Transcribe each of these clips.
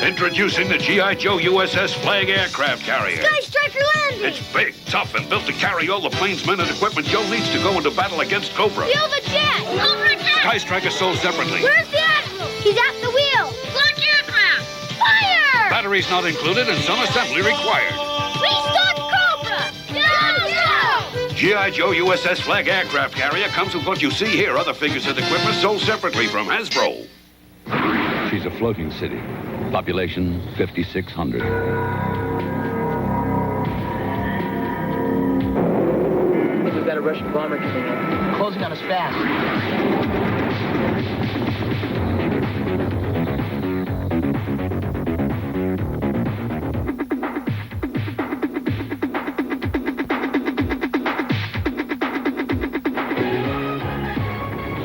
Introducing the G.I. Joe USS Flag aircraft carrier. Sky Striker landing! It's big, tough, and built to carry all the planes, men, and equipment Joe needs to go into battle against Cobra. Silver jet! Cobra jet! Sky Striker sold separately. Where's the Admiral? He's at the wheel. Launch aircraft! Fire! Batteries not included and some assembly required. Restart Cobra! Go! G.I. Joe USS Flag aircraft carrier comes with what you see here. Other figures and equipment sold separately from Hasbro. She's a floating city. Population 5,600. We've got a Russian bomber coming in. Closing on us fast.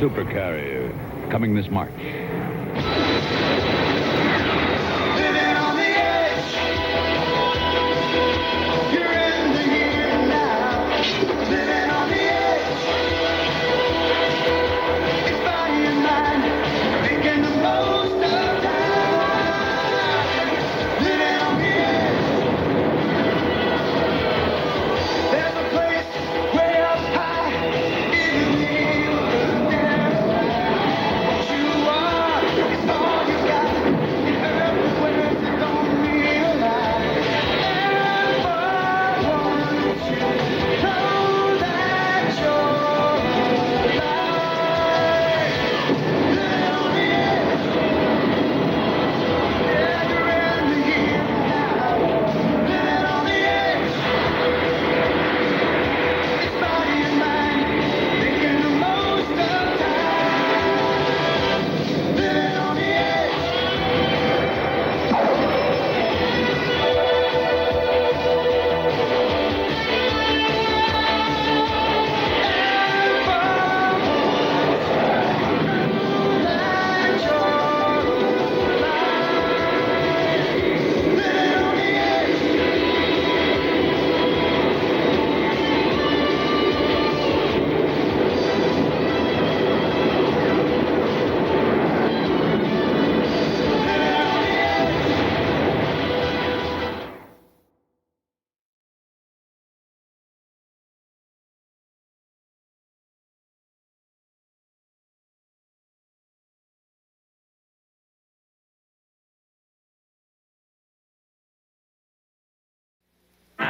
Supercarrier, coming this March.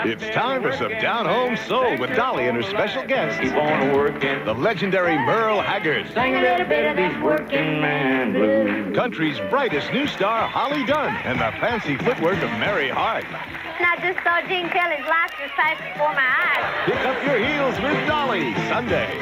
It's time for some down-home soul with Dolly and her special guest. Keep on working. The legendary Merle Haggard. Sing a little bit of these working man blues. Country's brightest new star, Holly Dunn, and the fancy footwork of Mary Hart. And I just saw Gene Kelly's lights just pass before my eyes. Pick up your heels with Dolly, Sunday.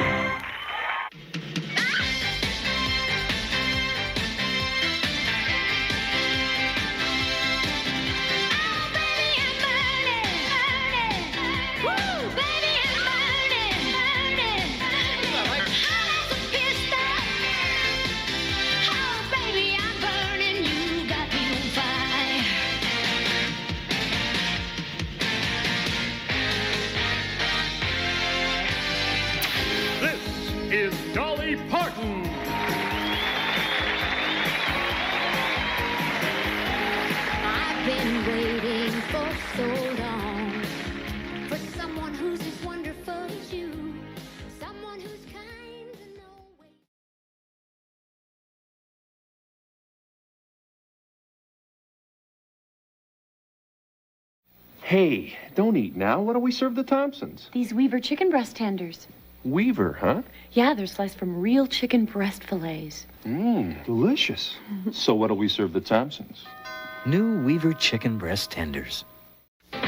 Is Dolly Parton. I've been waiting for so long for someone who's as wonderful as you, someone who's kind and always. Hey, don't eat now. Why don't we serve the Thompsons? These Weaver chicken breast tenders. Weaver, huh? Yeah, they're sliced from real chicken breast fillets. Delicious. So what'll we serve the Thompsons? New Weaver chicken breast tenders.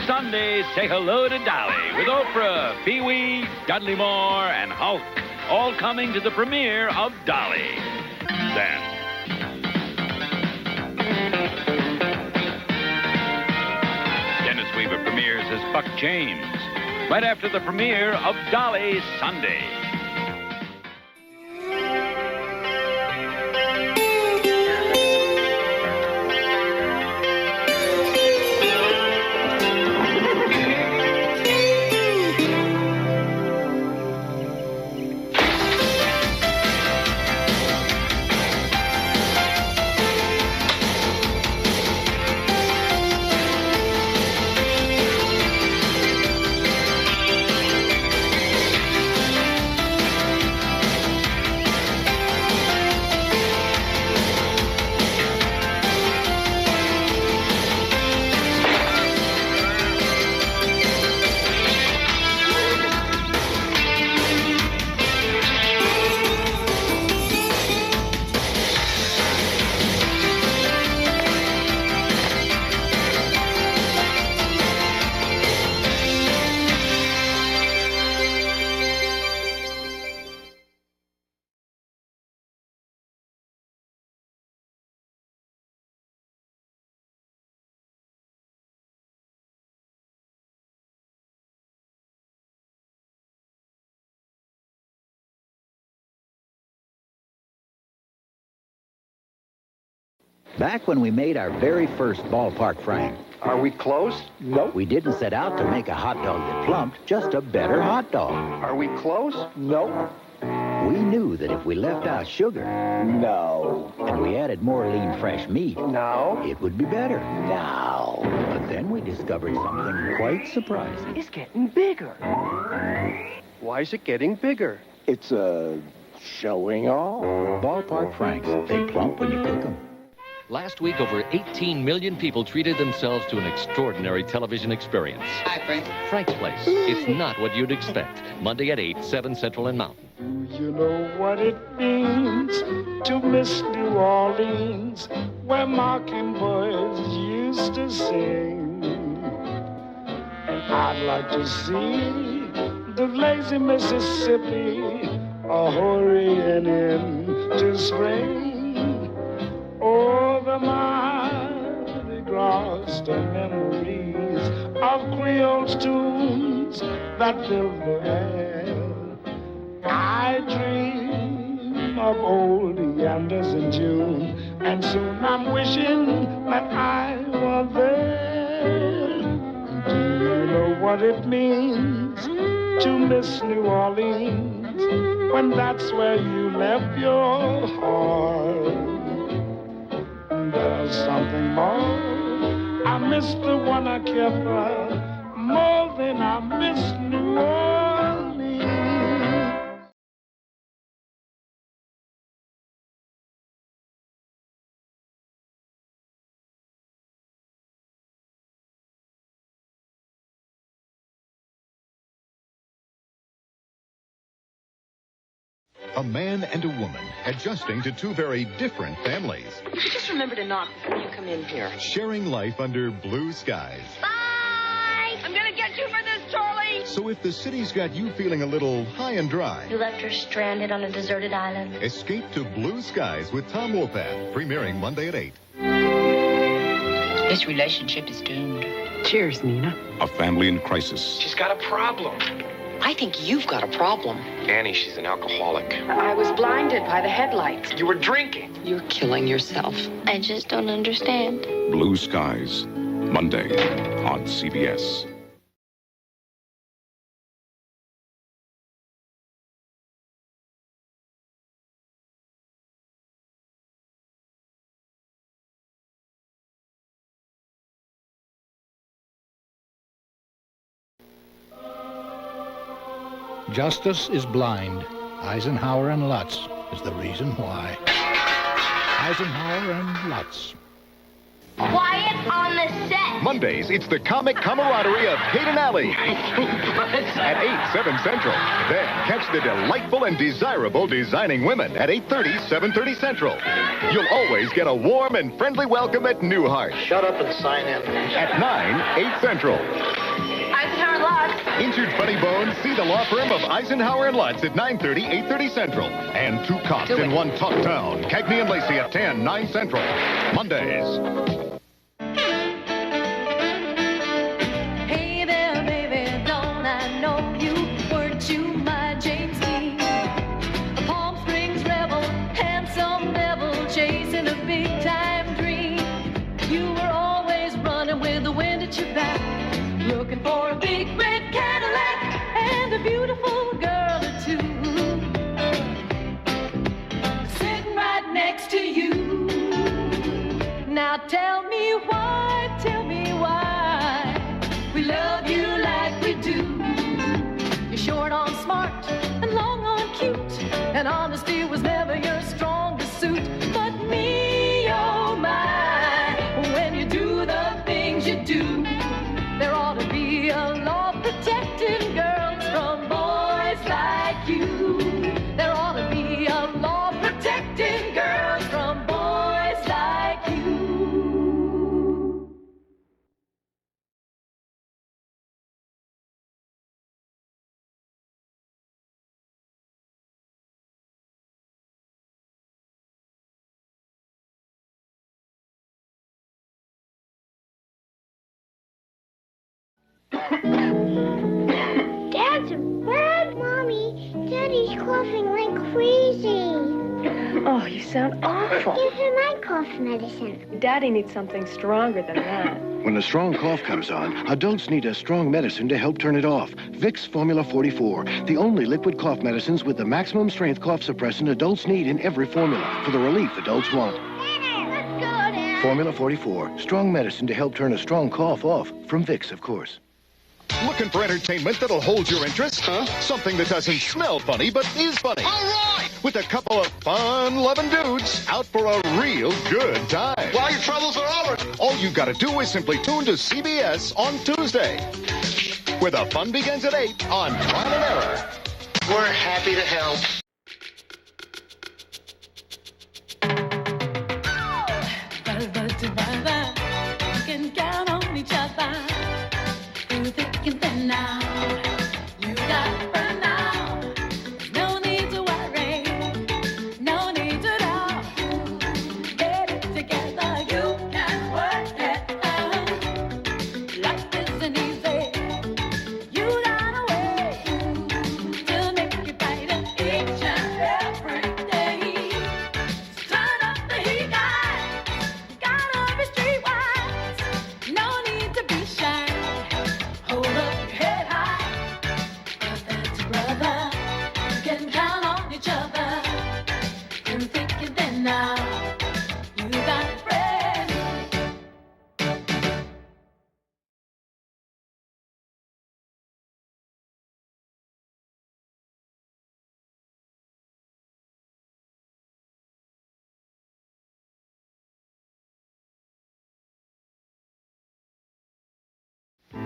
Sunday, say hello to Dolly with Oprah, Pee-wee, Dudley Moore, and Hulk, all coming to the premiere of Dolly. Then, Dennis Weaver premieres as Buck James, right after the premiere of Dolly Sunday. Back when we made our very first ballpark frank. Are we close? Nope. We didn't set out to make a hot dog that plumped, just a better hot dog. Are we close? Nope. We knew that if we left out sugar... No. And we added more lean, fresh meat... No. It would be better. No. But then we discovered something quite surprising. It's getting bigger. Why is it getting bigger? It's showing off. Ballpark franks. They plump when you cook them. Last week, over 18 million people treated themselves to an extraordinary television experience. Hi, Frank. Frank's Place. It's not what you'd expect. Monday at 8, 7 Central and Mountain. Do you know what it means to miss New Orleans, where mockingbirds used to sing? And I'd like to see the lazy Mississippi hurrying into spring. Oh, the Mardi Gras, the memories of Creole's tunes that fill the air. I dream of old Yanders in June, and soon I'm wishing that I were there. Do you know what it means to miss New Orleans when that's where you left your heart? There's something more. I miss the one I kept more than I miss New Orleans. A man and a woman adjusting to two very different families. Just remember to knock before you come in here. Sharing life under blue skies. Bye! I'm gonna get you for this, Charlie! So if the city's got you feeling a little high and dry... You left her stranded on a deserted island. Escape to Blue Skies with Tom Wopat, premiering Monday at 8. This relationship is doomed. Cheers, Nina. A family in crisis. She's got a problem. I think you've got a problem. Annie, she's an alcoholic. I was blinded by the headlights. You were drinking. You're killing yourself. I just don't understand. Blue Skies, Monday on CBS. Justice is blind. Eisenhower and Lutz is the reason why. Eisenhower and Lutz. Quiet on the set. Mondays, it's the comic camaraderie of Kate and Allie. At 8, 7 Central. Then catch the delightful and desirable Designing Women at 8:30, 7:30 Central. You'll always get a warm and friendly welcome at Newhart. Shut up and sign in. At 9, 8 Central. Eisenhower Lutz. Injured funny bones, see the law firm of Eisenhower and Lutz at 9:30, 8:30 Central. And two cops in one talk town. Cagney and Lacey at 10, 9 Central. Mondays. Hey there, baby, don't I know you? Weren't you my James Dean? A Palm Springs rebel, handsome devil, chasing a big-time dream. You were always running with the wind at your back, looking for a big red Cadillac and a beautiful girl or two, sitting right next to you. Now tell me why we love you like we do. You're short on smart and long on cute, and honesty was never your strongest suit. But me, oh my, when you do the things you do, there ought to be a law protecting girls from boys like you. There ought to be a law protecting girls from boys like you. Dad's bad, Mommy. Daddy's coughing like crazy. Oh, you sound awful. Give her my cough medicine. Daddy needs something stronger than that. When a strong cough comes on, adults need a strong medicine to help turn it off. Vicks Formula 44, the only liquid cough medicines with the maximum strength cough suppressant adults need in every formula for the relief adults want. Let's go, Dad. Formula 44, strong medicine to help turn a strong cough off. From Vicks, of course. Looking for entertainment that'll hold your interest? Huh? Something that doesn't smell funny, but is funny. All right! With a couple of fun-loving dudes out for a real good time. Well, your troubles are over. All you gotta do is simply tune to CBS on Tuesday, where the fun begins at 8 on Trial and Error. We're happy to help. You can count on each other through thick and thin now. You got it for now. No need to worry, no need to doubt. Get it together, you can work it out. Life isn't easy. You got a way to make it brighter each and every day. So turn up the heat, guys. Gotta be streetwise. No need to be shy. Hold up your head high. Brother to brother, you can count on each other. Through thick and thin now, you got a friend.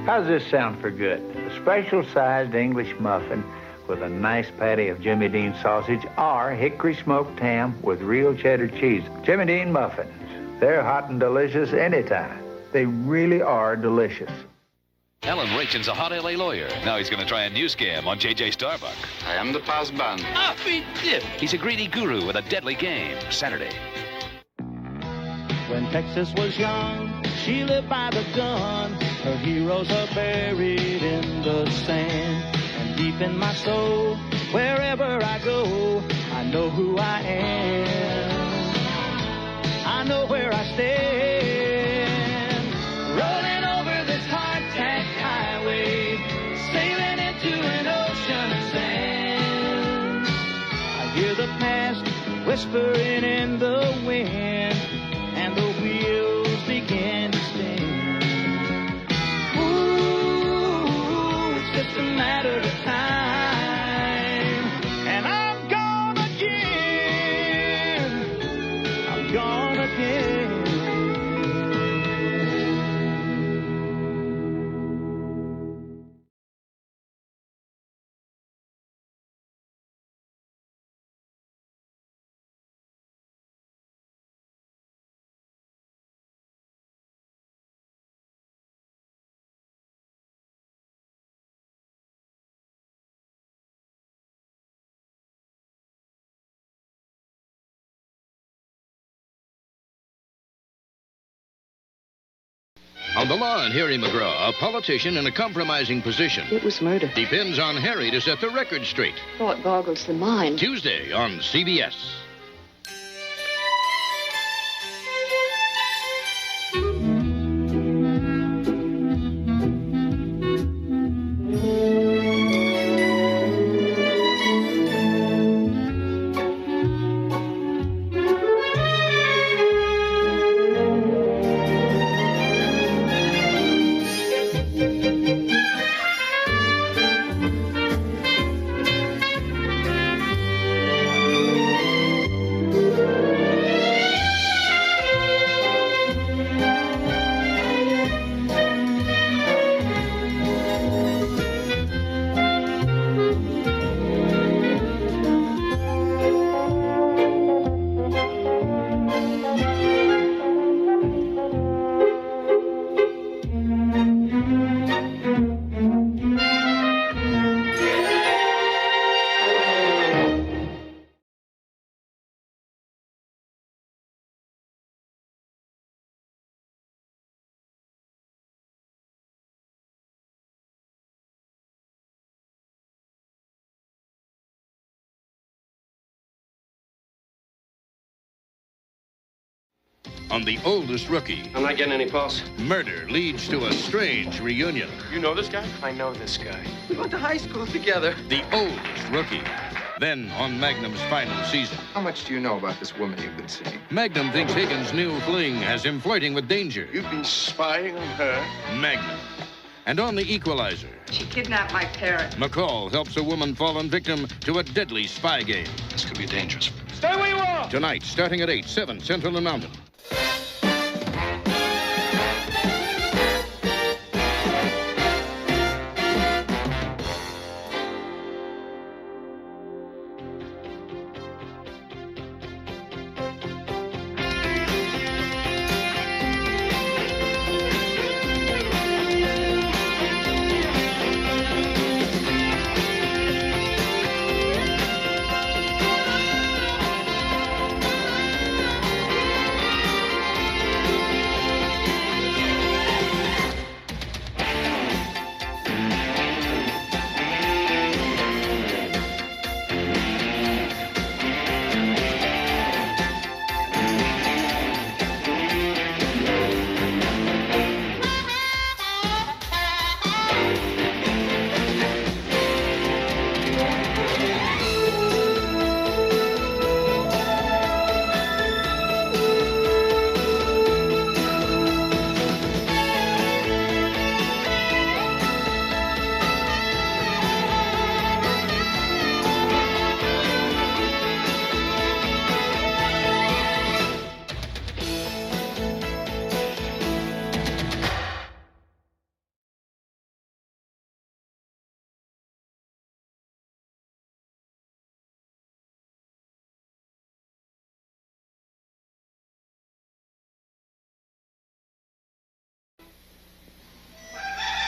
How's this sound for good? A special-sized English muffin with a nice patty of Jimmy Dean sausage or hickory smoked ham with real cheddar cheese. Jimmy Dean muffins. They're hot and delicious anytime. They really are delicious. Alan Rachen's a hot LA lawyer. Now he's going to try a new scam on JJ Starbuck. I am the passband. He's a greedy guru with a deadly game. Saturday. When Texas was young, she lived by the gun. Her heroes are buried in the sand. And deep in my soul, wherever I go, I know who I am. I know where I stand. Rolling over this hardtack highway, sailing into an ocean of sand. I hear the past whispering in the wind, and the wheels begin to spin. Ooh, it's just a matter of time, and I'm gone again. I'm gone again. On the Law and Harry McGraw, a politician in a compromising position. It was murder. Depends on Harry to set the record straight. Thought boggles the mind. Tuesday on CBS. on the oldest rookie. I'm not getting any pulse. Murder leads to a strange reunion. You know this guy? I know this guy. We went to high school together. The oldest rookie. Then on Magnum's final season. How much do you know about this woman you've been seeing? Magnum thinks Higgins' new fling has him flirting with danger. You've been spying on her? Magnum. And on The Equalizer, She kidnapped my parents. McCall helps a woman fallen victim to a deadly spy game. This could be dangerous. Stay where you are! Tonight, starting at 8, 7 Central and Mountain.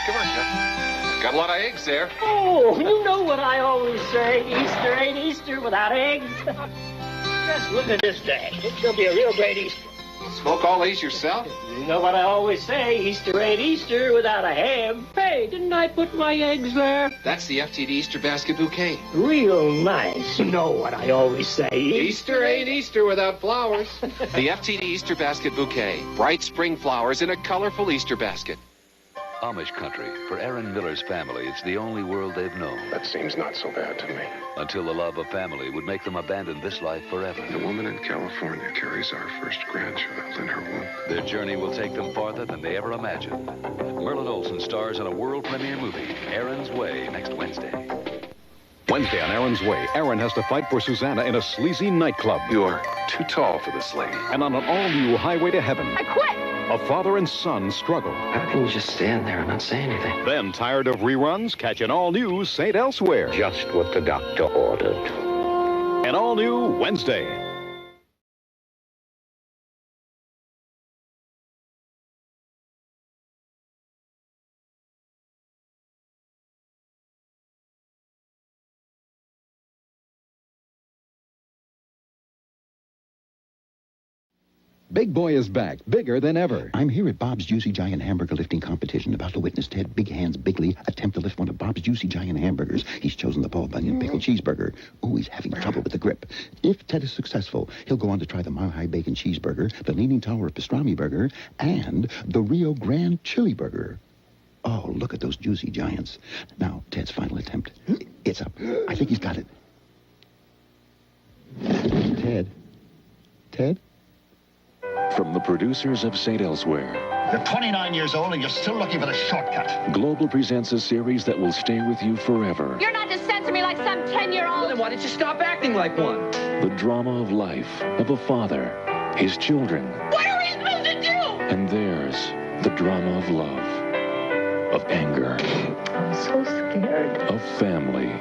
Come on, Jeff. Got a lot of eggs there. Oh, you know what I always say. Easter ain't Easter without eggs. Just look at this day. It's going to be a real great Easter. Smoke all these yourself? You know what I always say. Easter ain't Easter without a ham. Hey, didn't I put my eggs there? That's the FTD Easter basket bouquet. Real nice. You know what I always say. Easter ain't Easter without flowers. The FTD Easter basket bouquet. Bright spring flowers in a colorful Easter basket. Amish country. For Aaron Miller's family, it's the only world they've known. That seems not so bad to me. Until the love of family would make them abandon this life forever. The woman in California carries our first grandchild in her womb. Their journey will take them farther than they ever imagined. Merlin Olsen stars in a world premiere movie, Aaron's Way, next Wednesday. Wednesday on Aaron's Way, Aaron has to fight for Susanna in a sleazy nightclub. You are too tall for this lady. And on an all-new highway to heaven, I quit. a father and son struggle. How can you just stand there and not say anything? Then, tired of reruns, catch an all-new St. Elsewhere. Just what the doctor ordered. An all-new Wednesday. Big Boy is back, bigger than ever. I'm here at Bob's Juicy Giant Hamburger Lifting Competition, about to witness Ted Big Hands Bigley attempt to lift one of Bob's Juicy Giant Hamburgers. He's chosen the Paul Bunyan Pickle Cheeseburger. Oh, he's having trouble with the grip. If Ted is successful, he'll go on to try the Mile High Bacon Cheeseburger, the Leaning Tower of Pastrami Burger, and the Rio Grande Chili Burger. Oh, look at those juicy giants. Now, Ted's final attempt. It's up. I think he's got it. Ted? Ted? From the producers of St. Elsewhere, You're 29 years old and you're still looking for the shortcut. Global presents a series that will stay with you forever. You're not to censor me like some 10-year-old. Then why did you stop acting like one? The drama of life, of a father, his children, What are we supposed to do? and theirs. The drama of love, of anger, I'm so scared. of family.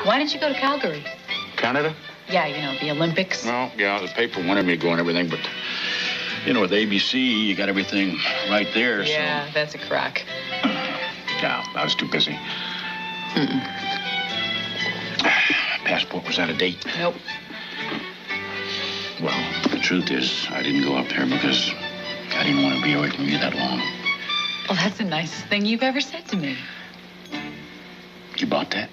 Why didn't you go to Calgary? Canada? Yeah, you know, the Olympics. Well, yeah, the paper wanted me to go and everything, but, you know, with ABC, you got everything right there, Yeah, that's a crack. Yeah, I was too busy. Passport was out of date. Nope. Well, the truth is, I didn't go up there because I didn't want to be away from you that long. Well, that's the nicest thing you've ever said to me. You bought that?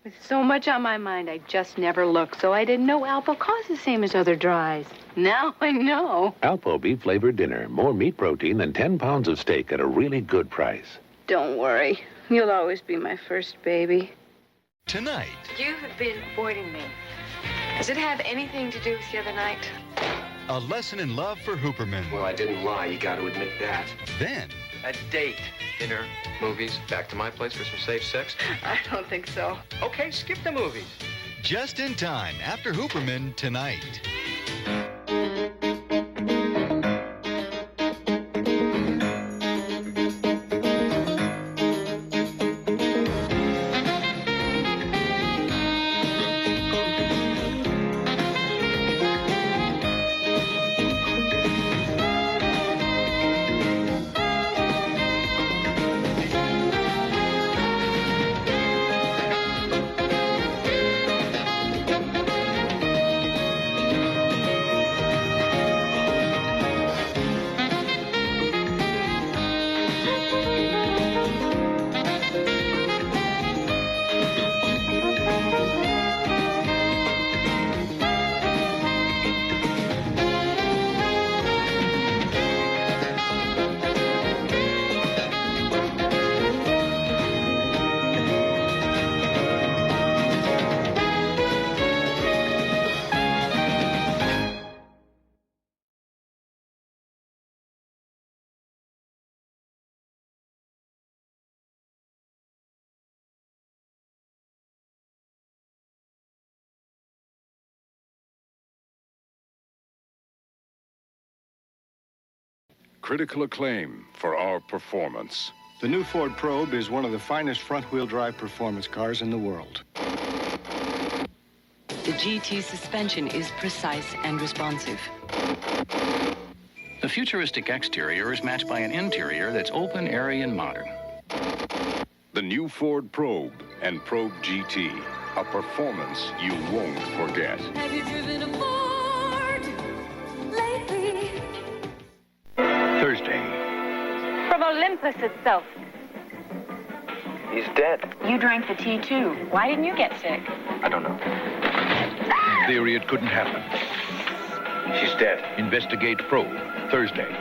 With so much on my mind, I just never looked, so I didn't know Alpo costs the same as other dries. Now I know. Alpo beef-flavored dinner. More meat protein than 10 pounds of steak at a really good price. Don't worry. You'll always be my first baby. Tonight. You have been avoiding me. Does it have anything to do with the other night? A lesson in love for Hooperman. Well, I didn't lie. You got to admit that. Then. A date. Dinner, movies, back to my place for some safe sex. I don't think so. Okay, skip the movies. Just in time after Hooperman tonight. Critical acclaim for our performance. The new Ford Probe is one of the finest front-wheel drive performance cars in the world. The GT suspension is precise and responsive. The futuristic exterior is matched by an interior that's open, airy, and modern. The new Ford Probe and Probe GT. A performance you won't forget. Have you driven a Ford lately? Thursday. From Olympus itself. He's dead. You drank the tea, too. Why didn't you get sick? I don't know. Theory it couldn't happen. She's dead. Investigate Probe. Thursday.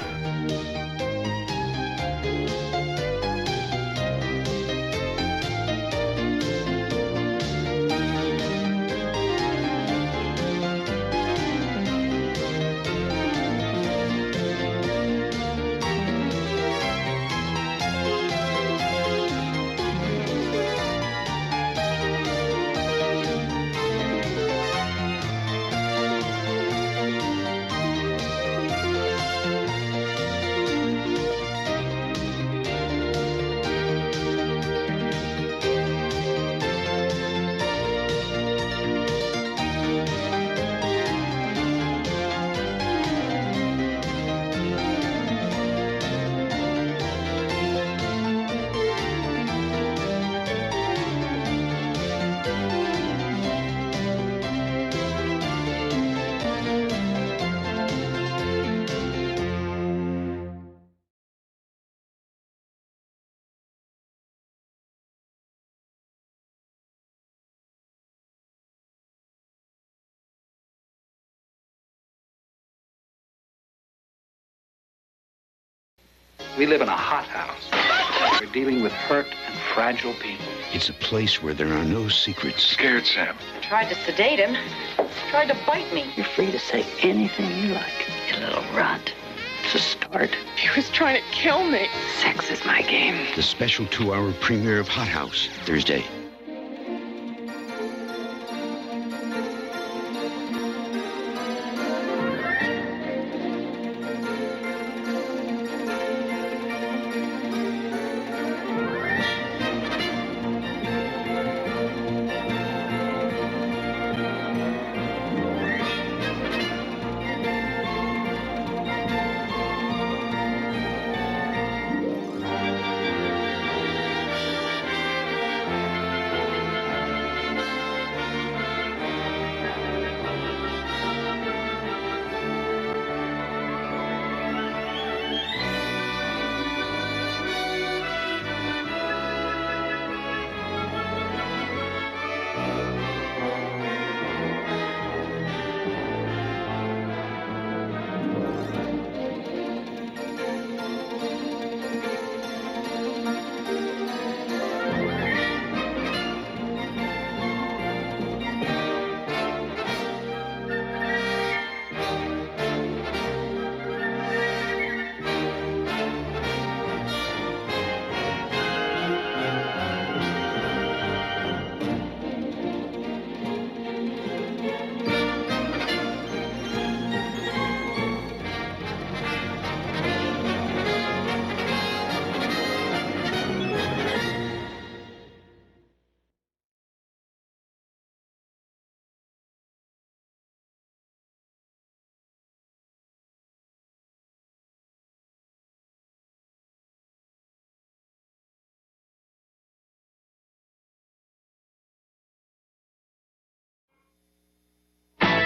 We live in a hothouse. We're dealing with hurt and fragile people. It's a place where there are no secrets. Scared Sam. I tried to sedate him. Tried to bite me. You're free to say anything you like, you little runt. It's a start. He was trying to kill me. Sex is my game. The special 2-hour premiere of Hothouse, Thursday.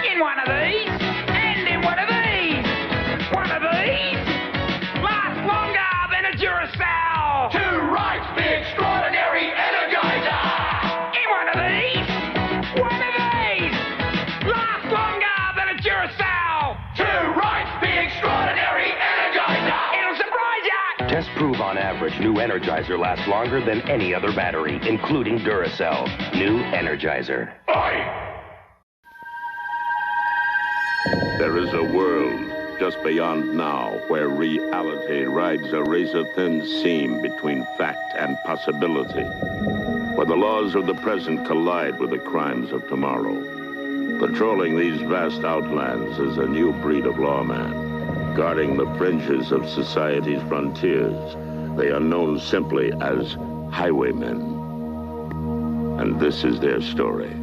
In one of these, and in one of these. One of these lasts longer than a Duracell. Two rights, the extraordinary energizer. In one of these lasts longer than a Duracell. Two rights, the extraordinary energizer. It'll surprise ya. Tests prove on average new Energizer lasts longer than any other battery, including Duracell. New Energizer. Aye. There is a world just beyond now where reality rides a razor-thin seam between fact and possibility, where the laws of the present collide with the crimes of tomorrow. Patrolling these vast outlands is a new breed of lawman, guarding the fringes of society's frontiers. They are known simply as Highwaymen. And this is their story.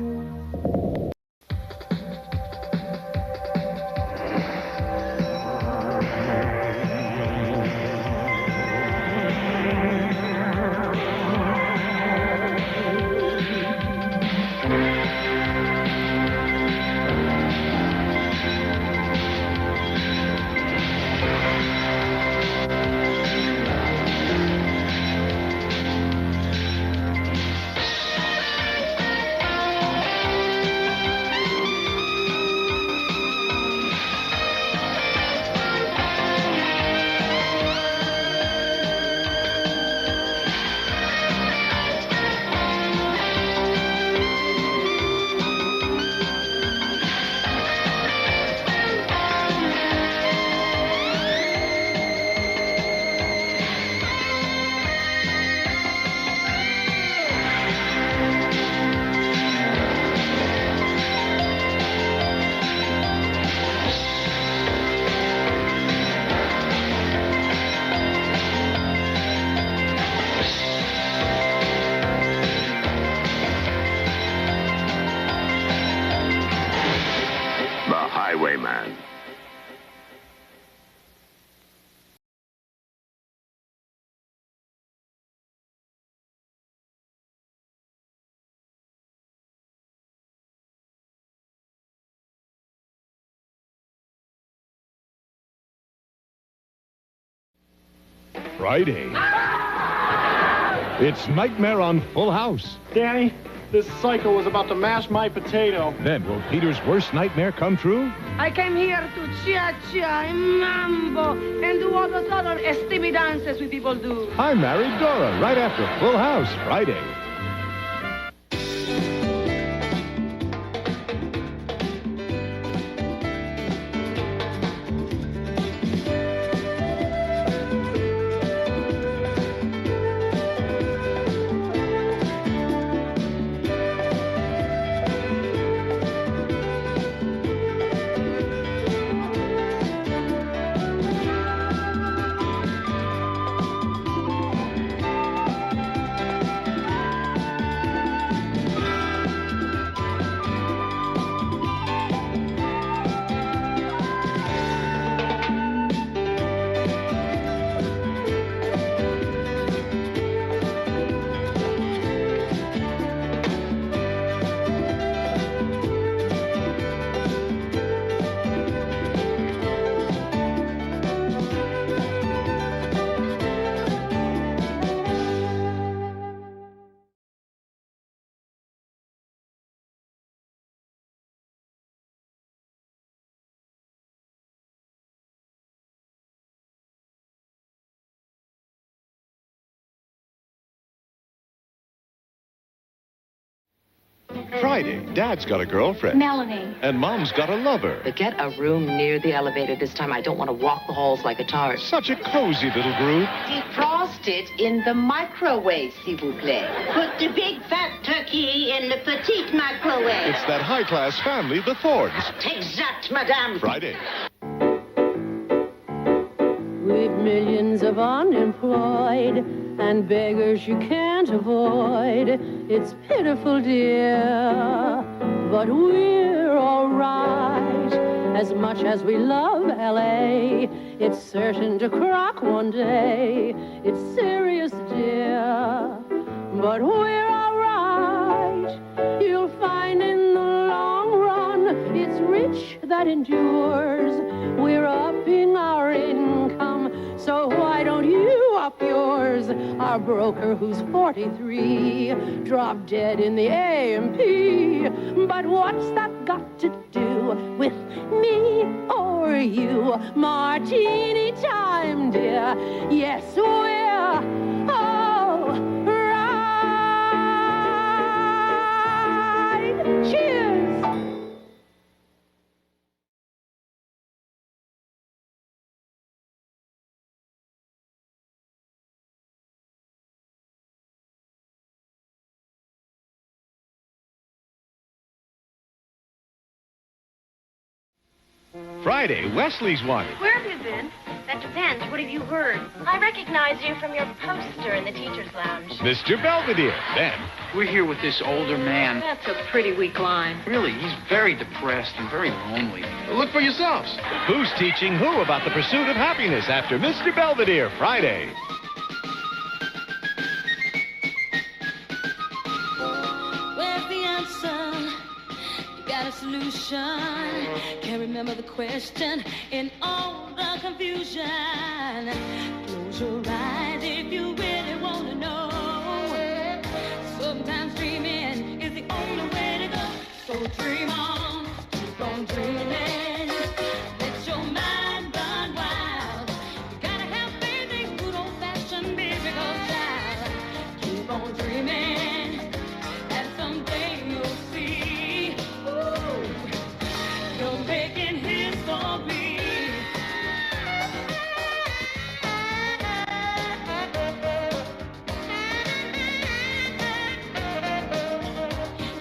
Highwayman. Friday. It's Nightmare on Full House. Danny, this psycho was about to mash my potato. Then will Peter's worst nightmare come true? I came here to cha-cha and mambo and do all those other estime dances we people do. I'm Married Dora, right after Full House, Friday. Friday, Dad's got a girlfriend. Melanie. And Mom's got a lover. But get a room near the elevator this time. I don't want to walk the halls like a tart. Such a cozy little group. Defrost it in the microwave, s'il vous plaît. Put the big fat turkey in the petite microwave. It's that high-class family, the Thorns. Exact, madame. Friday. With millions of unemployed and beggars you can't avoid, it's pitiful, dear, but we're all right. As much as we love L.A., it's certain to crack one day. It's serious, dear, but we're all right. You'll find in the long run, it's rich that endures. We're upping our income, so why don't you up yours? Our broker, who's 43, dropped dead in the A&P. But what's that got to do with me or you? Martini time, dear. Yes, we're all right. Cheers. Friday, Wesley's wanted. Where have you been? That depends. What have you heard? I recognize you from your poster in the teacher's lounge. Mr. Belvedere. Then, we're here with this older man. That's a pretty weak line. Really, he's very depressed and very lonely. Look for yourselves. Who's teaching who about the pursuit of happiness after Mr. Belvedere, Friday? Where's the answer? You got a solution. Can't remember the question in all the confusion. Close your eyes if you really want to know. Sometimes dreaming is the only way to go. So dream on, keep on dreaming. Let your mind run wild. You gotta have faith in good old-fashioned miracle child. Keep on dreaming, and someday you'll see. Ooh, you're making history.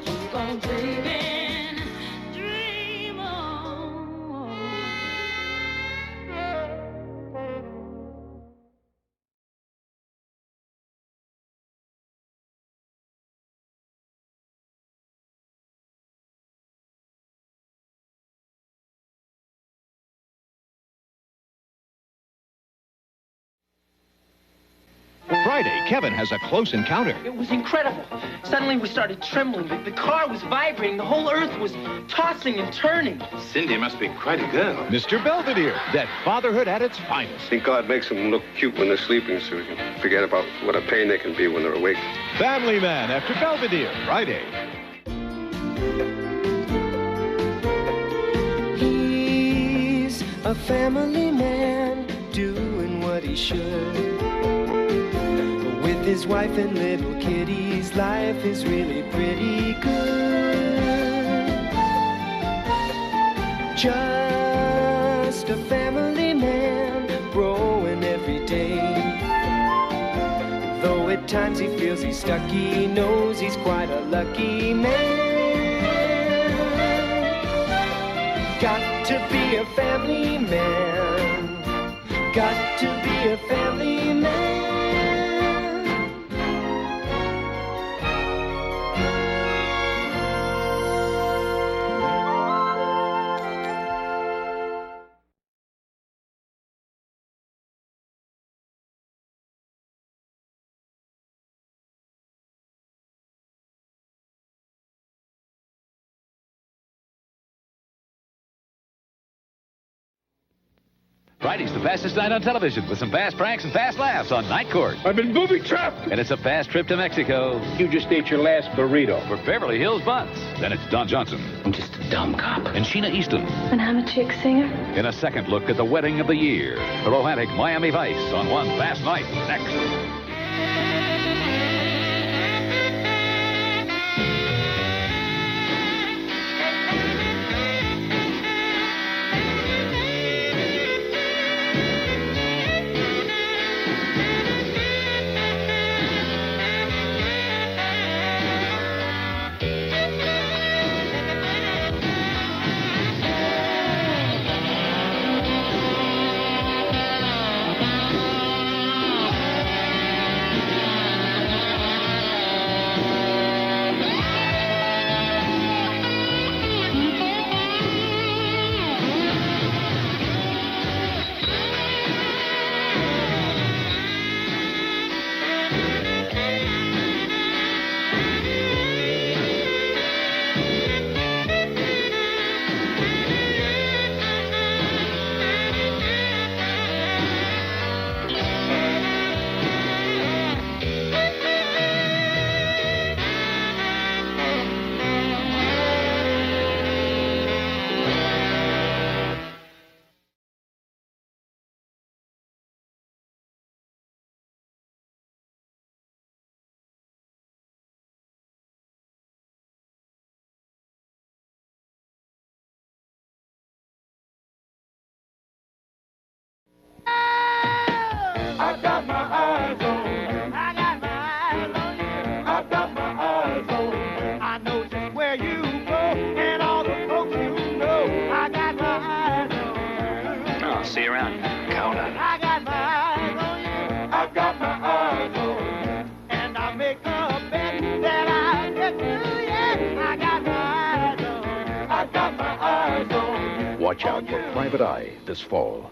Keep on dreaming. Friday, Kevin has a close encounter. It was incredible. Suddenly we started trembling. The car was vibrating. The whole earth was tossing and turning. Cindy must be quite a girl. Mr. Belvedere, that fatherhood at its finest. I think God makes them look cute when they're sleeping so we can forget about what a pain they can be when they're awake. Family Man after Belvedere, Friday. He's a family man doing what he should. With his wife and little kitties, life is really pretty good. Just a family man growing every day. Though at times he feels he's stuck, he knows he's quite a lucky man. Got to be a family man. Got to be a family man. Friday's the fastest night on television with some fast pranks and fast laughs on Night Court. I've been booby-trapped. And it's a fast trip to Mexico. You just ate your last burrito. For Beverly Hills Buntz. Then it's Don Johnson. I'm just a dumb cop. And Sheena Easton. And I'm a chick singer. In a second look at the wedding of the year. The romantic Miami Vice on One Fast Night. Next. I got my eyes on you. I got my eyes on you. I got my eyes on you. I know just where you go and all the folks you know. I got my eyes on you. I'll see you around. Count on it. I got my eyes on you. I got my eyes on you. And I make a bet that I'll get you, yeah. I got my eyes on you. I got my eyes on you. Watch out for Private Eye this fall.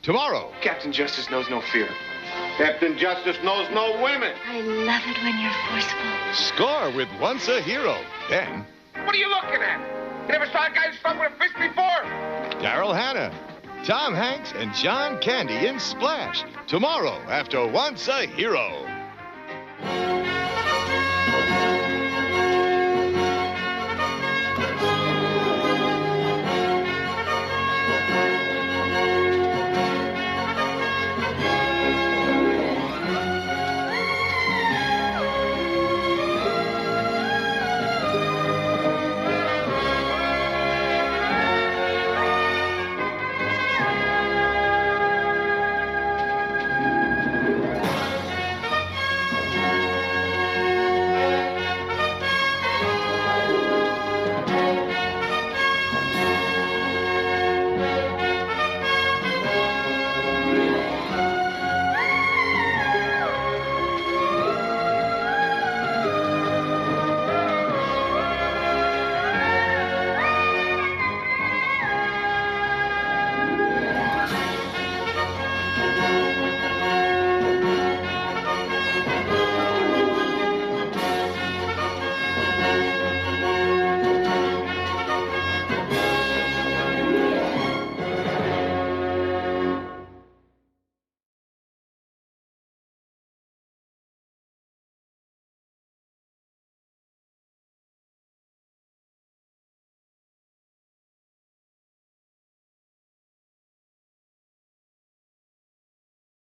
tomorrow. Captain Justice knows no fear. Captain Justice knows no women. I love it when you're forceful. Score with Once a Hero. Then, What are you looking at? You never saw a guy struck with a fist before? Daryl Hannah, Tom Hanks, and John Candy in Splash. Tomorrow after Once a Hero.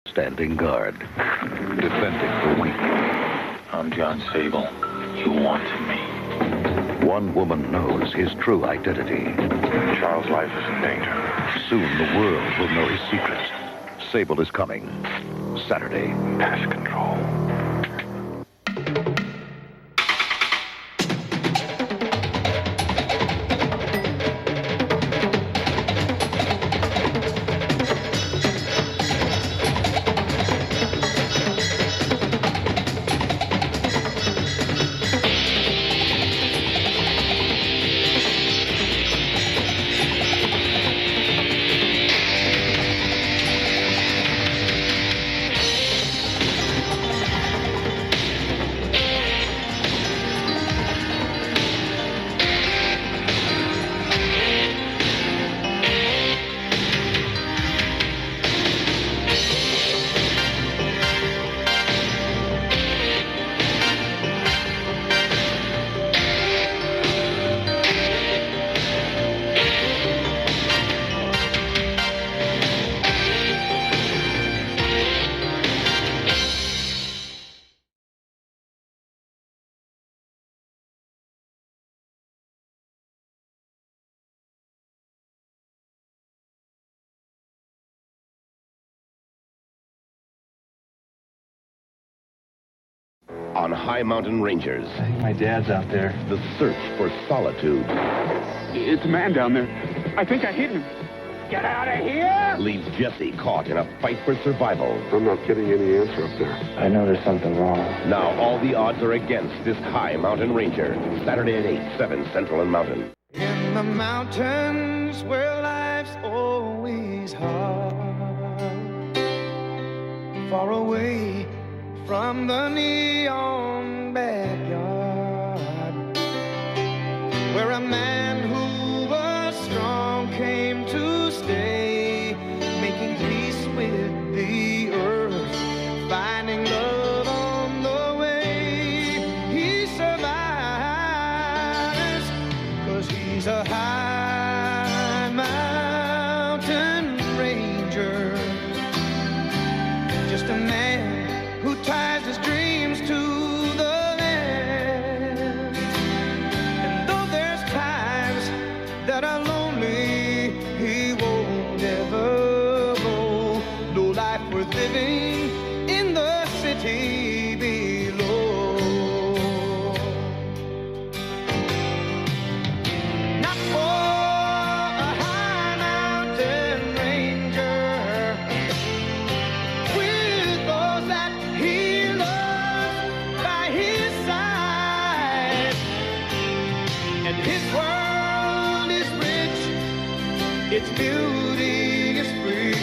Standing guard, defending the weak. I'm John Sable. You wanted me. One woman knows his true identity. Charles' life is in danger. Soon the world will know his secrets. Sable is coming. Saturday. Pest control. On High Mountain Rangers. I think my dad's out there. The search for solitude. It's a man down there. I think I hit him. Get out of here! Leaves Jesse caught in a fight for survival. I'm not getting any answer up there. I know there's something wrong. Now all the odds are against this High Mountain Ranger. Saturday at 8, 7 Central and Mountain. In the mountains where life's always hard, far away from the neon backyard, where a man who was strong came to stay, making peace with the earth, finding love on the way. He survives 'cause he's a high mountain ranger, just a man who ties his dreams to the land. And though there's times that are lonely, he won't ever go. No life worth living in the city below. Not for a high mountain ranger, with those that he loves by his side. And his world is rich, its beauty is free,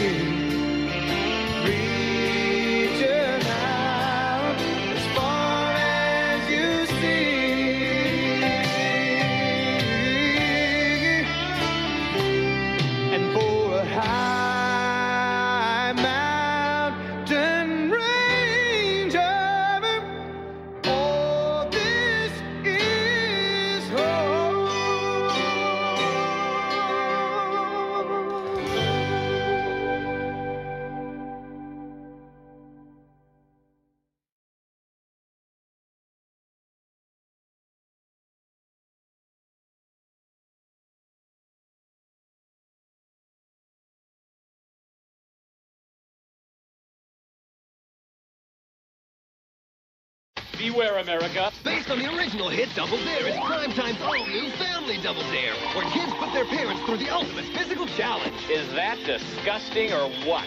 Beware, America. Based on the original hit Double Dare, it's Primetime's all-new family Double Dare, where kids put their parents through the ultimate physical challenge. Is that disgusting or what?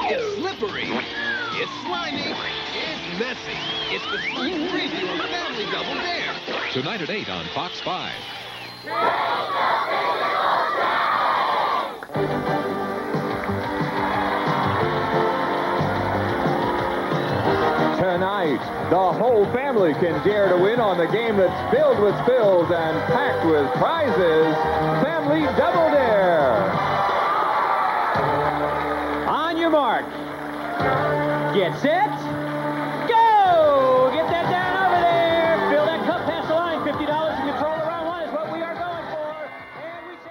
It's slippery. It's slimy. It's messy. It's the sneak preview of Family Double Dare. Tonight at 8 on Fox 5. Tonight, the whole family can dare to win on the game that's filled with spills and packed with prizes. Family Double Dare. On your mark. Get set. Go! Get that down over there. Fill that cup past the line. $50 to control around one is what we are going for. And we say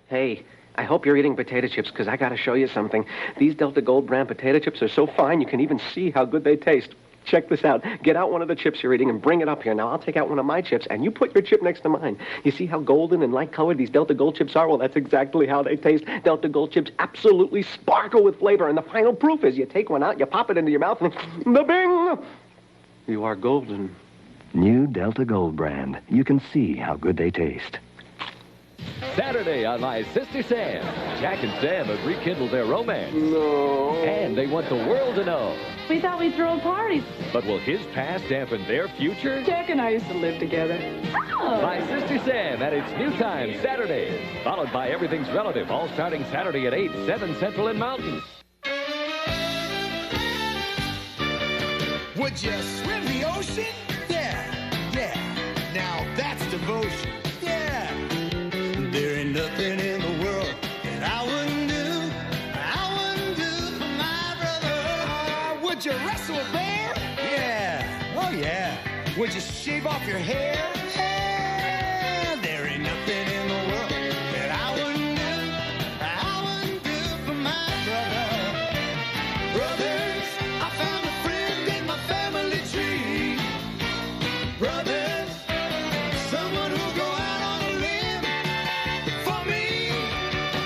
Hey, I hope you're eating potato chips, because I got to show you something. These Delta Gold brand potato chips are so fine you can even see how good they taste. Check this out. Get out one of the chips you're eating and bring it up here. Now, I'll take out one of my chips, and you put your chip next to mine. You see how golden and light-colored these Delta Gold chips are? Well, that's exactly how they taste. Delta Gold chips absolutely sparkle with flavor, and the final proof is you take one out, you pop it into your mouth, and the bing! You are golden. New Delta Gold brand. You can see how good they taste. Saturday on My Sister Sam. Jack and Sam have rekindled their romance. No. And they want the world to know. We thought we'd throw parties. But will his past dampen their future? Jack and I used to live together. Oh. My Sister Sam at its new time Saturday. Followed by Everything's Relative, all starting Saturday at 8, 7 Central and Mountain. Would you swim the ocean? Yeah. Now that's devotion. Yeah. There ain't nothing in the world that I wouldn't do for my brother. Would you wrestle a bear? Yeah. Oh, yeah. Would you shave off your hair? Yeah. There ain't nothing in the world that I wouldn't do for my brother. Brothers, I found a friend in my family tree. Brothers, someone who'll go out on a limb for me.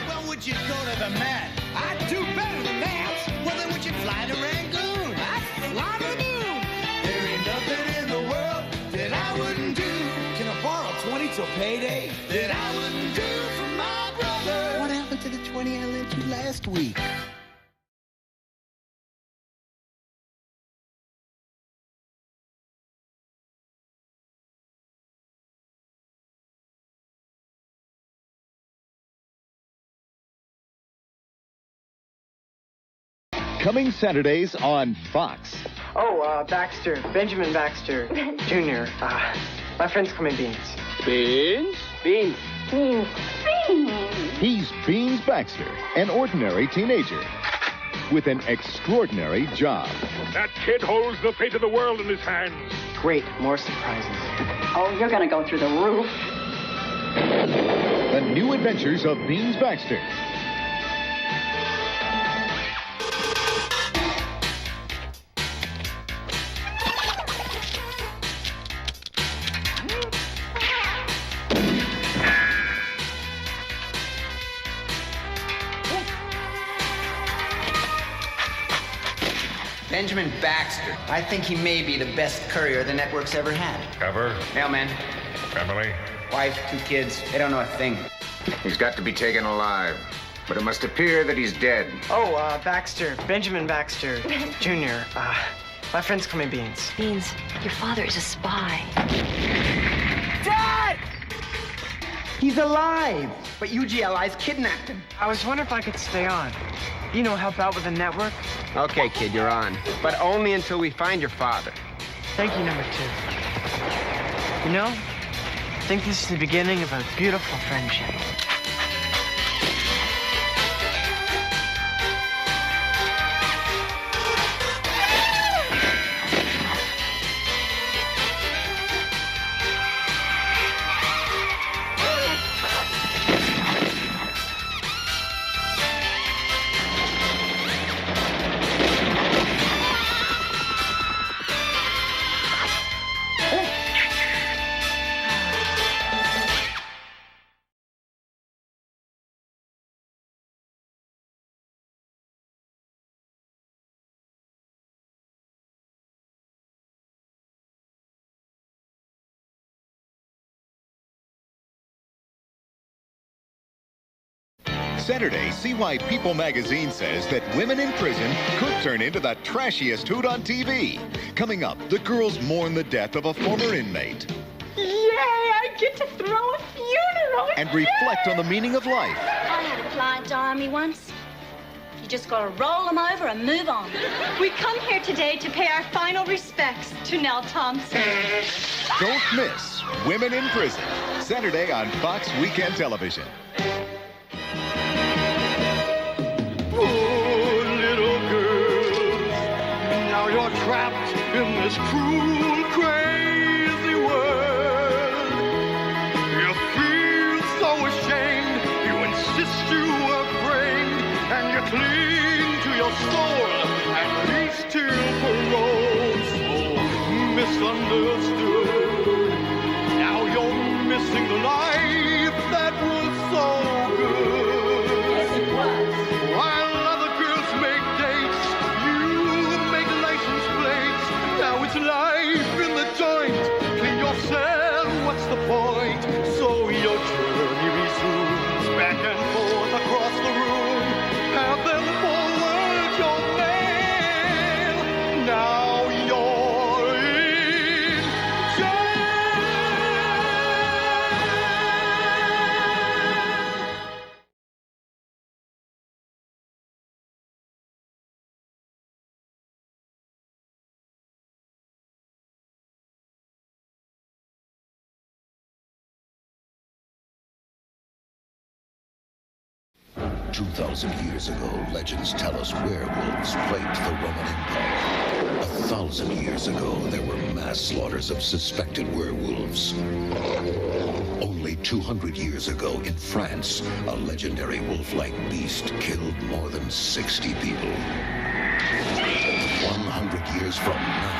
Well, would you go to the mat? I'd do better than that. Well, then would you fly to Rangoon? I'd fly to the moon. There ain't nothing in the world that I wouldn't do. Can I borrow 20 till payday? That I wouldn't do for my brother. What happened to the 20 I lent you last week? Coming Saturdays on Fox. Oh, Baxter. Benjamin Baxter. Jr. My friends come in Beans. Beans? Beans. He's Beans Baxter, an ordinary teenager with an extraordinary job. That kid holds the fate of the world in his hands. Great. More surprises. Oh, you're going to go through the roof. The New Adventures of Beans Baxter. Benjamin Baxter. I think he may be the best courier the network's ever had. Cover. Mailman. Family. Wife, 2 kids. They don't know a thing. He's got to be taken alive. But it must appear that he's dead. Oh, Baxter. Benjamin Baxter. Jr. My friends come in Beans. Beans, your father is a spy. Dad! He's alive, but UGLI's kidnapped him. I was wondering if I could stay on. You know, help out with the network. Okay, kid, you're on. But only until we find your father. Thank you, number 2. You know, I think this is the beginning of a beautiful friendship. Saturday, see why People magazine says that women in prison could turn into the trashiest hoot on TV. Coming up, the girls mourn the death of a former inmate. Yay, I get to throw a funeral. And reflect on the meaning of life. I had a client die on me once. You just gotta roll them over and move on. We come here today to pay our final respects to Nell Thompson. Don't miss Women in Prison, Saturday on Fox Weekend Television. Poor little girl, now you're trapped in this cruel, crazy world. You feel so ashamed, you insist you were framed, and you cling to your soul and reach till parole. So misunderstood, now you're missing the life that was so good. Yes, it was. While other girls make dates, you make license plates. Now it's life in the joint. Clean your cell, what's the point? So your journey resumes back and forth across the room. Have them forward your mail. Now you're in jail. Years ago, legends tell us werewolves plagued the Roman Empire. 1,000 years ago, there were mass slaughters of suspected werewolves. Only 200 years ago, in France, a legendary wolf-like beast killed more than 60 people. 100 years from now,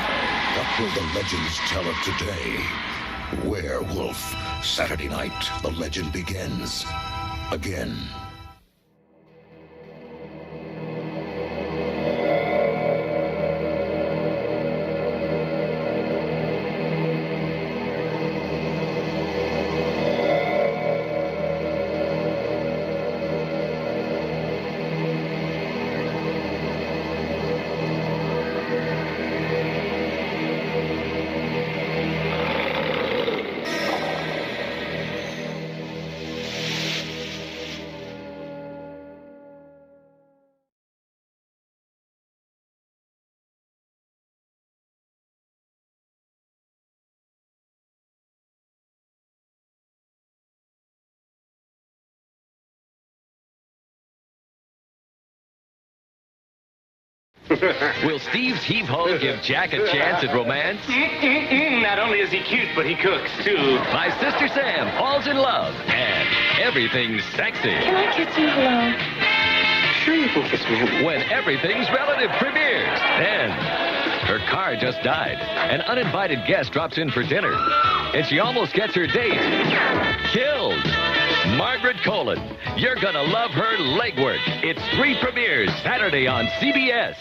what will the legends tell of today? Werewolf. Saturday night, the legend begins. Again. Will Steve's heave-ho give Jack a chance at romance? Not only is he cute, but he cooks, too. My Sister Sam falls in love, and everything's sexy. Can I kiss you? Hello? Sure you can kiss me. When Everything's Relative premieres, then her car just died. An uninvited guest drops in for dinner, and she almost gets her date killed. Margaret Colin. You're gonna love her legwork. It's 3 premieres Saturday on CBS.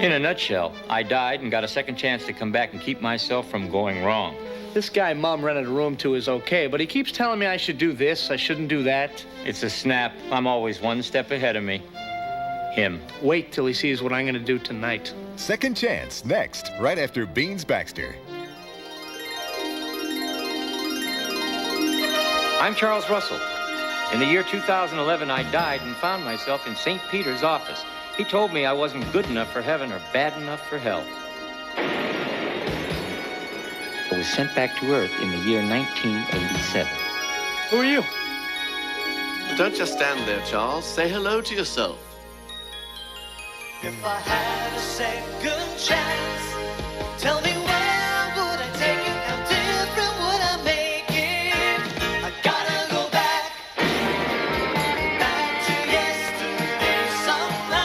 In a nutshell, I died and got a second chance to come back and keep myself from going wrong. This guy Mom rented a room to is okay, but he keeps telling me I should do this, I shouldn't do that. It's a snap. I'm always one step ahead of me. Him. Wait till he sees what I'm going to do tonight. Second Chance, next, right after Beans Baxter. I'm Charles Russell. In the year 2011, I died and found myself in St. Peter's office. He told me I wasn't good enough for heaven or bad enough for hell. I was sent back to Earth in the year 1987. Who are you? Don't just stand there, Charles. Say hello to yourself. If I had a second chance, tell me where would I take it? How different would I make it? I gotta go back to yesterday somehow.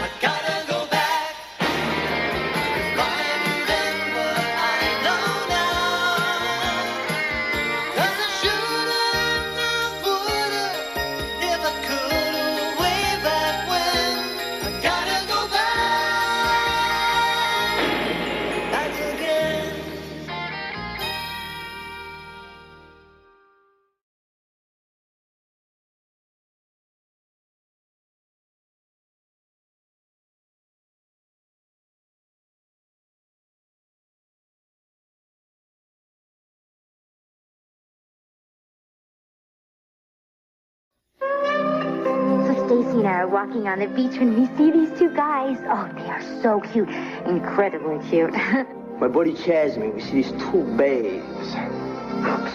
I gotta go back. If I knew then what I know now, 'cause I should've, I would've, if I could've, way back when. I gotta go back again. So Stacy and I are walking on the beach when we see these two guys. Oh, they are so cute. Incredibly cute. My buddy Chaz and me, we see these two babes.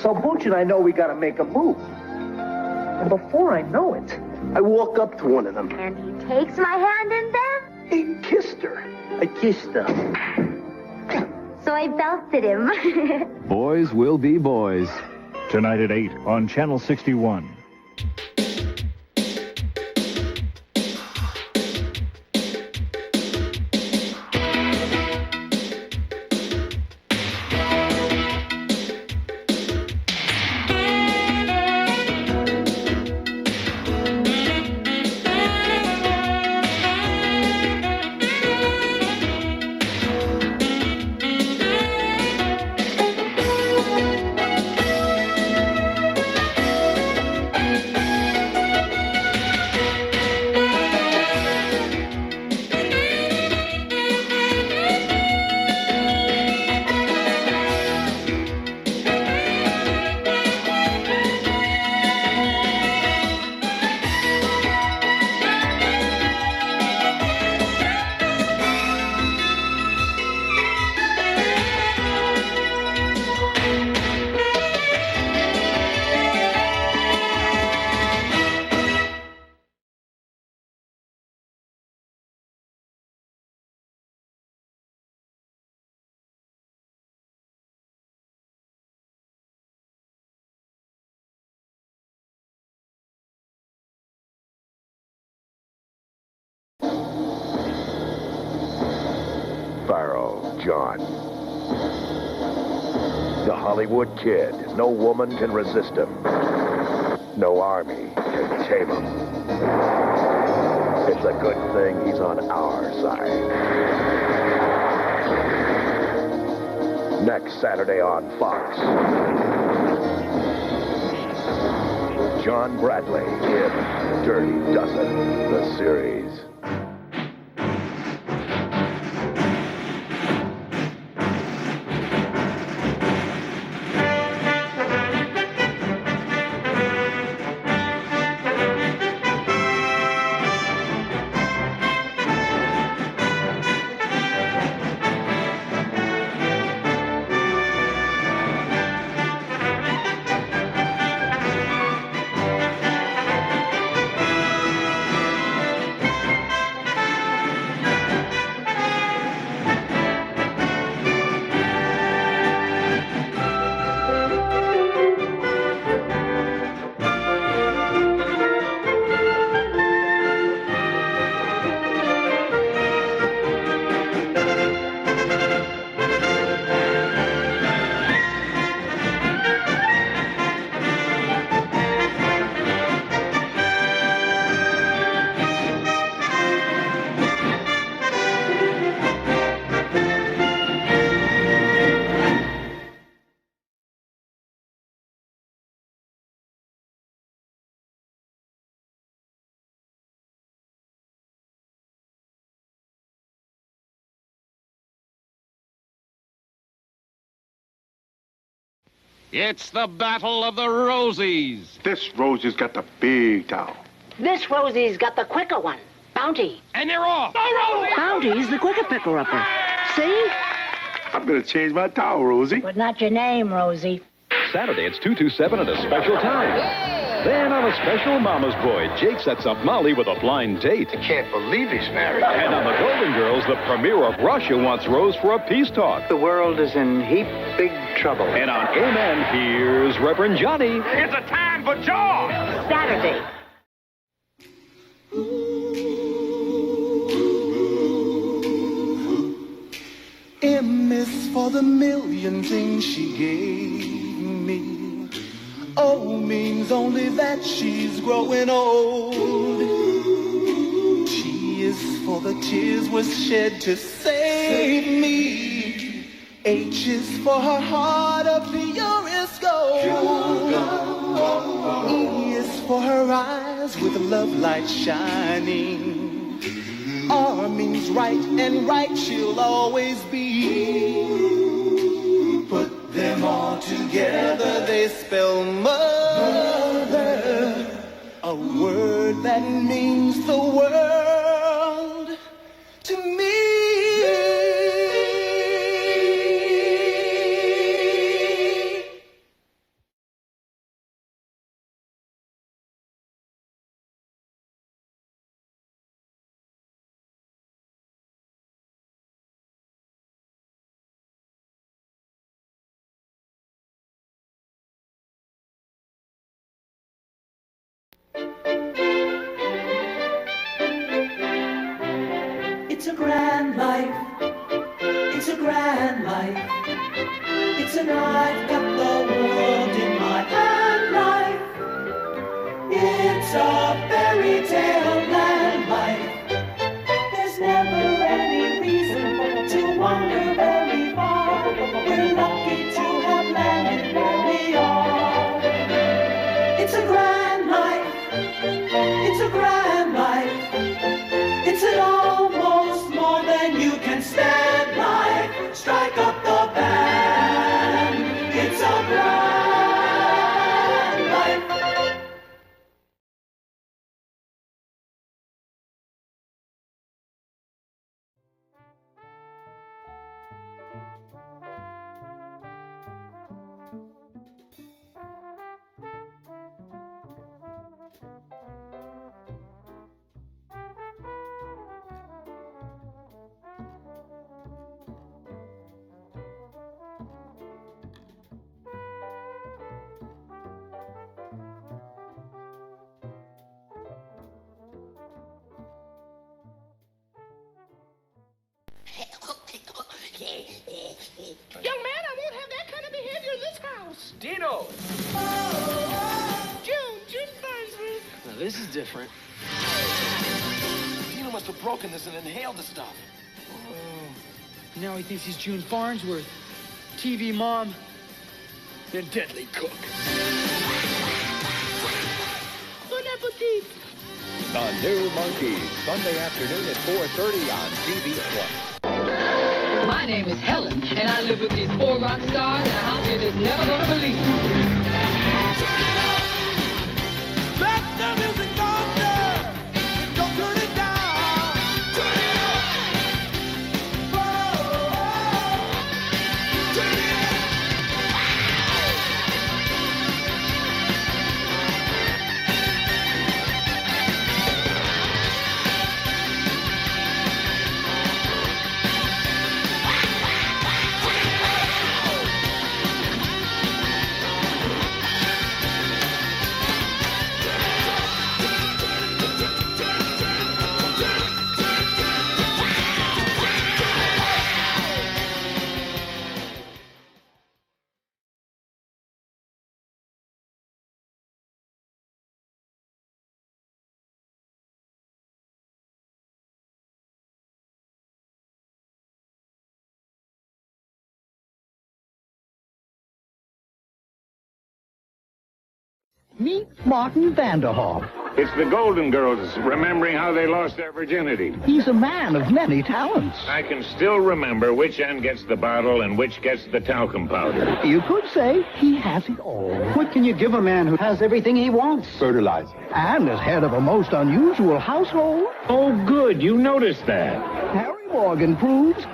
So Booch and I know we gotta make a move. And before I know it, I walk up to one of them. And he takes my hand and then... He kissed her. I kissed her. So I belted him. Boys will be boys. Tonight at 8 on Channel 61. John. The Hollywood Kid. No woman can resist him. No army can tame him. It's a good thing he's on our side. Next Saturday on Fox. John Bradley in Dirty Dozen, the series. It's the Battle of the Rosies. This Rosie's got the big towel. This Rosie's got the quicker one. Bounty. And they're off. Bounty's the quicker picker-upper. See? I'm gonna change my towel, Rosie. But not your name, Rosie. Saturday, it's 2/2/7 at a special time. Then on a special Mama's Boy, Jake sets up Molly with a blind date. I can't believe he's married. And on the Golden Girls, the premier of Russia wants Rose for a peace talk. The world is in heap big trouble. And on Amen, here's Reverend Johnny. It's a time for joy. Saturday. M is for the million things she gave me. O means only that she's growing old. T is for the tears was shed to save me. H is for her heart of purest gold. E is for her eyes with love light shining. R means right, and right she'll always be. Put them all together, they spell mother. A word that means the world to me. It's a grand life. It's a grand life. It's an I've got the world in my hand life. It's a fairy tale land life. There's never any reason to wander very far. We're lucky to have landed where we are. It's a grand life. It's a grand life. It's an almost more than you can stand life. Strike up the band. It's a grand life. Young man, I won't have that kind of behavior in this house. Dino! June Farnsworth. Now, this is different. Dino must have broken this and inhaled the stuff. Oh, now he thinks he's June Farnsworth. TV mom, then deadly cook. Bon appetit. The new Monkees, Sunday afternoon at 4:30 on TV1. My name is Helen, and I live with these 4 rock stars in a house you're just never gonna believe. Let the music thunder. Don't turn it down. Turn it up. Turn it up. Meet Martin Vanderhoff, It's the Golden Girls remembering how they lost their virginity. He's a man of many talents. I can still remember which end gets the bottle and which gets the talcum powder. You could say he has it all. What can you give a man who has everything he wants? Fertilizer. And as head of a most unusual household. Oh, good. You noticed that. Harry Morgan proves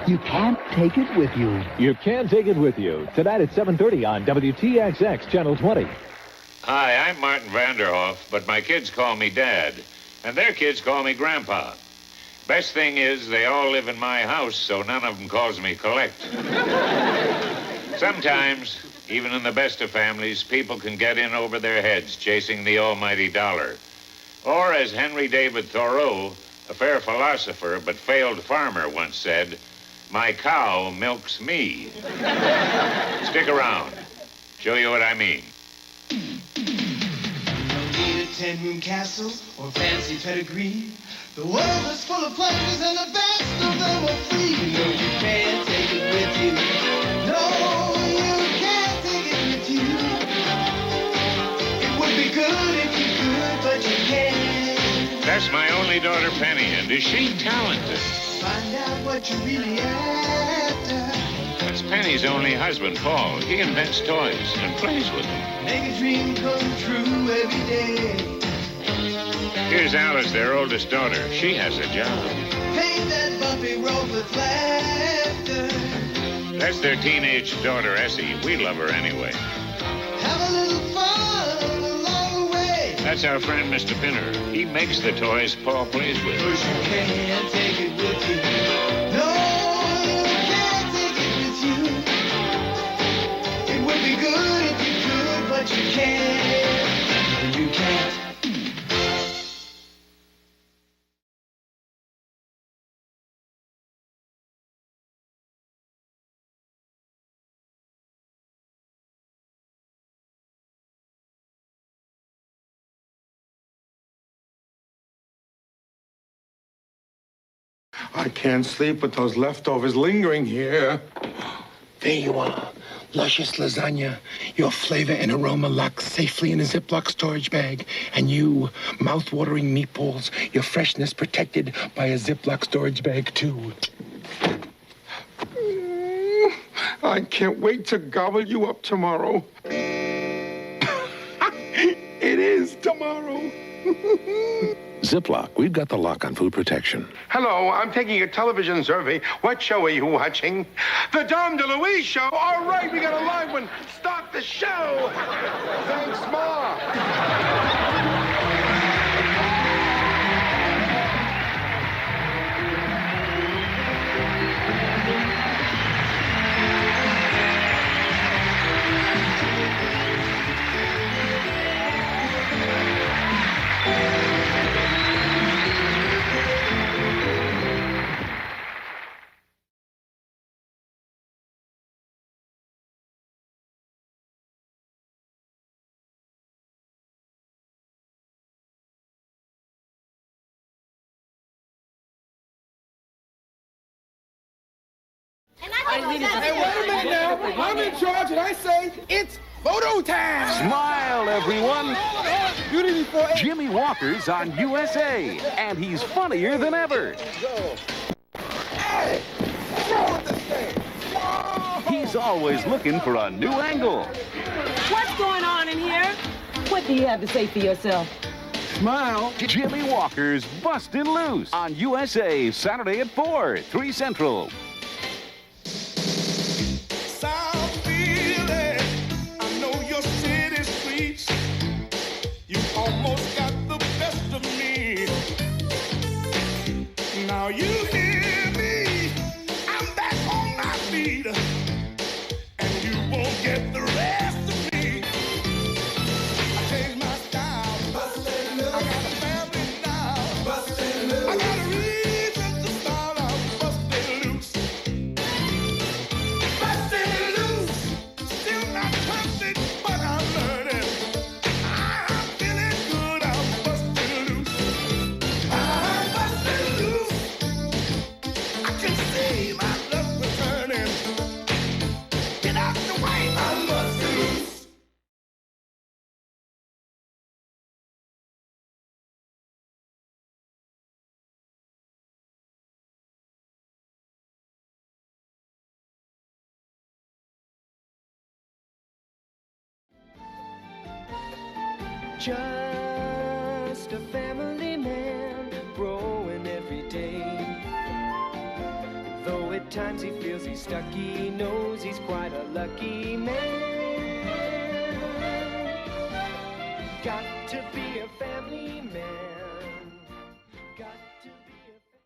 you can't take it with you. You can take it with you. Tonight at 7:30 on WTXX Channel 20. Hi, I'm Martin Vanderhoff, but my kids call me Dad, and their kids call me Grandpa. Best thing is they all live in my house, so none of them calls me Collect. Sometimes, even in the best of families, people can get in over their heads chasing the almighty dollar. Or, as Henry David Thoreau, a fair philosopher but failed farmer, once said, "My cow milks me." Stick around. Show you what I mean. Need a 10-room castle or fancy pedigree. The world is full of pleasures and the best of them are free. No, you can't take it with you. No, you can't take it with you. It would be good if you could, but you can't. That's my only daughter, Penny, and is she talented? Find out what you really after. That's Penny's only husband, Paul. He invents toys and plays with them. Make a dream come true every day. Here's Alice, their oldest daughter. She has a job. Paint that bumpy road with laughter. That's their teenage daughter, Essie. We love her anyway. Have a little fun along the way. That's our friend, Mr. Pinner. He makes the toys Paul plays with. 'Cause you can't take it with you. No, you can't take it with you. It would be good if you could, but you can't. You can't. I can't sleep with those leftovers lingering here. There you are. Luscious lasagna. Your flavor and aroma locked safely in a Ziploc storage bag. And you, mouth-watering meatballs, your freshness protected by a Ziploc storage bag, too. I can't wait to gobble you up tomorrow. It is tomorrow. Ziploc, we've got the lock on food protection. Hello, I'm taking a television survey. What show are you watching? The Dom DeLuise Show. All right, we got a live one. Start the show. Thanks, Ma. Hey, wait a minute now. I'm in charge, and I say it's photo time. Smile, everyone. Jimmy Walker's on USA, and he's funnier than ever. Hey, throw this thing. He's always looking for a new angle. What's going on in here? What do you have to say for yourself? Smile. Jimmy Walker's Bustin Loose on USA, Saturday at 4, 3 Central. Almost got the best of me. Now you hear me. I'm back on my feet. And you won't get the rest of me. I changed my style. Bustin' Loose. I got a family now. Bustin' Loose. I got a reason to start out bustin' loose. Bustin' loose. Still not perfect, but I'm learning. just a family man, growing every day. Though at times he feels he's stuck, he knows he's quite a lucky man. Got to be